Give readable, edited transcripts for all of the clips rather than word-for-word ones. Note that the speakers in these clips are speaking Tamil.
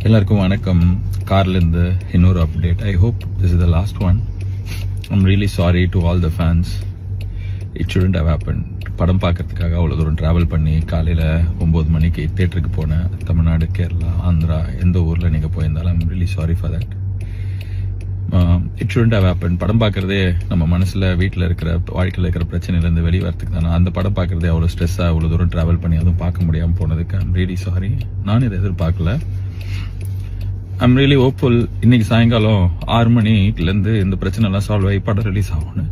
எல்லாருக்கும் வணக்கம். கார்லேருந்து இன்னொரு update. I hope this is the last one. I'm really sorry to all the fans. It shouldn't have happen. படம் பார்க்கறதுக்காக அவ்வளோ தூரம் ட்ராவல் பண்ணி காலையில் 9 மணிக்கு தேட்டருக்கு போனேன். தமிழ்நாடு, கேரளா, ஆந்திரா, எந்த ஊரில் நீங்கள் போயிருந்தாலும் I'm really sorry for that. It shouldn't have happen. படம் பார்க்குறதே நம்ம மனசில் வீட்டில் இருக்கிற வாழ்க்கையில் இருக்கிற பிரச்சனையிலேருந்து வெளியே வரத்துக்கு தானே. அந்த படம் பார்க்குறதே அவ்வளோ ஸ்ட்ரெஸ்ஸாக அவ்வளோ தூரம் ட்ராவல் பண்ணி அதுவும் பார்க்க முடியாமல் போனதுக்கு ஐம் ரியலி சாரி. நான் இதை எதிர்பார்க்கல. I'm really hopeful. இன்னைக்கு சாயங்காலம் 6 மணிலேருந்து இந்த பிரச்சனை எல்லாம் சால்வ் ஆகி படம் ரிலீஸ் ஆகும்னு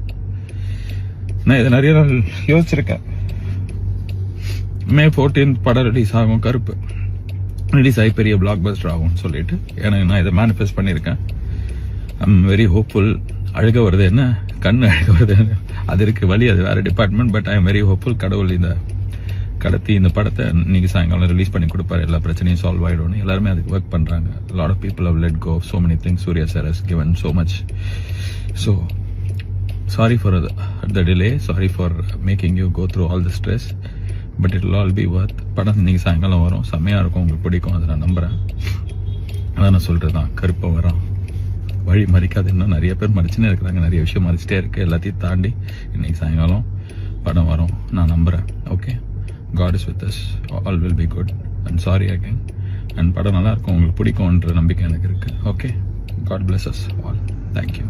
நான் இதை நிறைய நாள் யோசிச்சிருக்கேன். May 14 படம் ரிலீஸ் ஆகும். கருப்பு ரிலீஸ் ஆகி பெரிய பிளாக் பஸ்டர் ஆகும்னு சொல்லிட்டு எனக்கு நான் இதை மேனிஃபெஸ்ட் பண்ணியிருக்கேன். I'm very hopeful. அழுக வருது என்ன, கண்ணு அழுக வருது, அது இருக்கு வழி, அது வேற department. But I am very hopeful. கடவுள் இந்த கடத்தி இந்த படத்தை இன்னைக்கு சாயங்காலம் ரிலீஸ் பண்ணி கொடுப்பாரு. எல்லா பிரச்சனையும் சால்வ் ஆகிடும். எல்லாருமே அதுக்கு ஒர்க் பண்ணுறாங்க. Lot of people have let go so many things. Surya sir has given so much. So sorry for the delay. Sorry for making you go through all the stress. But it will all be worth. படம் இன்னைக்கு சாயங்காலம் வரும். செம்மையாக இருக்கும். உங்களுக்கு பிடிக்கும், அதை நான் நம்புகிறேன். அதான் நான் சொல்கிறது தான். கருப்பை வரோம், வழி மறிக்காது. இன்னும் நிறைய பேர் மறிச்சுன்னே இருக்கிறாங்க. நிறைய விஷயம் மறிச்சிட்டே இருக்கு. எல்லாத்தையும் தாண்டி இன்னைக்கு சாயங்காலம் படம் வரும் நான் நம்புகிறேன். Okay, God is with us. All will be good. And sorry again. And படம் நல்லா இருக்கும், உங்களுக்கு பிடிக்கும்ன்ற நம்பிக்கை எனக்கு இருக்கு. Okay, God bless us all. Thank you.